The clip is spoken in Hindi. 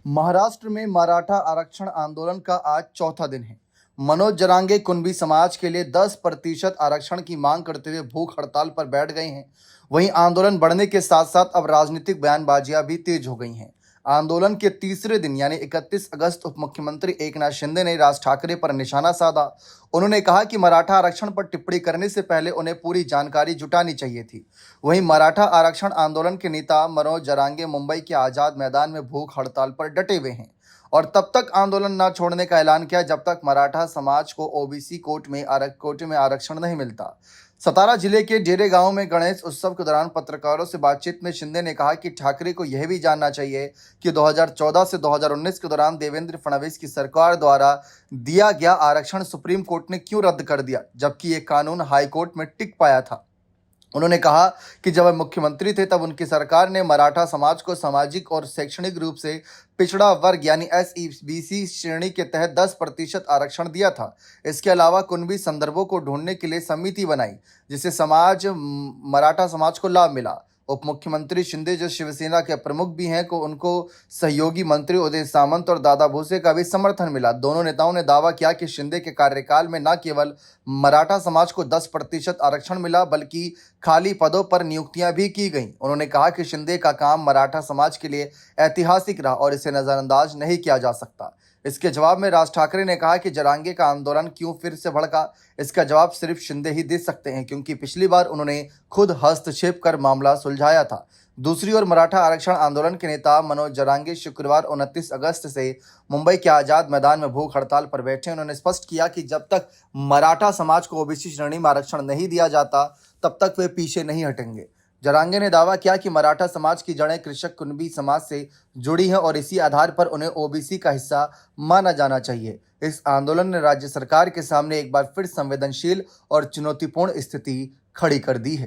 महाराष्ट्र में मराठा आरक्षण आंदोलन का आज चौथा दिन है। मनोज जरांगे कुणबी समाज के लिए 10% आरक्षण की मांग करते हुए भूख हड़ताल पर बैठ गए हैं। वहीं आंदोलन बढ़ने के साथ साथ अब राजनीतिक बयानबाजियां भी तेज हो गई हैं। आंदोलन के तीसरे दिन यानी 31 अगस्त उप मुख्यमंत्री एकनाथ शिंदे ने राज ठाकरे पर निशाना साधा। उन्होंने कहा कि मराठा आरक्षण पर टिप्पणी करने से पहले उन्हें पूरी जानकारी जुटानी चाहिए थी। वहीं मराठा आरक्षण आंदोलन के नेता मनोज जरांगे मुंबई के आजाद मैदान में भूख हड़ताल पर डटे हुए हैं और तब तक आंदोलन न छोड़ने का ऐलान किया जब तक मराठा समाज को ओबीसी कोटे में आरक्षण नहीं मिलता। सतारा जिले के डेरे गांव में गणेश उत्सव के दौरान पत्रकारों से बातचीत में शिंदे ने कहा कि ठाकरे को यह भी जानना चाहिए कि 2014 से 2019 के दौरान देवेंद्र फडणवीस की सरकार द्वारा दिया गया आरक्षण सुप्रीम कोर्ट ने क्यों रद्द कर दिया, जबकि ये कानून हाई कोर्ट में टिक पाया था। उन्होंने कहा कि जब वे मुख्यमंत्री थे तब उनकी सरकार ने मराठा समाज को सामाजिक और शैक्षणिक रूप से पिछड़ा वर्ग यानी SEBC श्रेणी के तहत 10% आरक्षण दिया था। इसके अलावा कुणबी संदर्भों को ढूंढने के लिए समिति बनाई जिससे मराठा समाज को लाभ मिला। उप मुख्यमंत्री शिंदे जो शिवसेना के प्रमुख भी हैं को उनको सहयोगी मंत्री उदय सामंत और दादा भुसे का भी समर्थन मिला। दोनों नेताओं ने दावा किया कि शिंदे के कार्यकाल में न केवल मराठा समाज को 10% आरक्षण मिला बल्कि खाली पदों पर नियुक्तियां भी की गईं। उन्होंने कहा कि शिंदे का काम मराठा समाज के लिए ऐतिहासिक रहा और इसे नजरअंदाज नहीं किया जा सकता। इसके जवाब में राज ठाकरे ने कहा कि जरांगे का आंदोलन क्यों फिर से भड़का, इसका जवाब सिर्फ शिंदे ही दे सकते हैं क्योंकि पिछली बार उन्होंने खुद हस्तक्षेप कर मामला सुलझाया था। दूसरी ओर मराठा आरक्षण आंदोलन के नेता मनोज जरांगे शुक्रवार 29 अगस्त से मुंबई के आजाद मैदान में भूख हड़ताल पर बैठे। उन्होंने स्पष्ट किया कि जब तक मराठा समाज को ओबीसी श्रेणी में आरक्षण नहीं दिया जाता तब तक वे पीछे नहीं हटेंगे। जरांगे ने दावा किया कि मराठा समाज की जड़ें कृषक कुणबी समाज से जुड़ी हैं और इसी आधार पर उन्हें ओबीसी का हिस्सा माना जाना चाहिए। इस आंदोलन ने राज्य सरकार के सामने एक बार फिर संवेदनशील और चुनौतीपूर्ण स्थिति खड़ी कर दी है।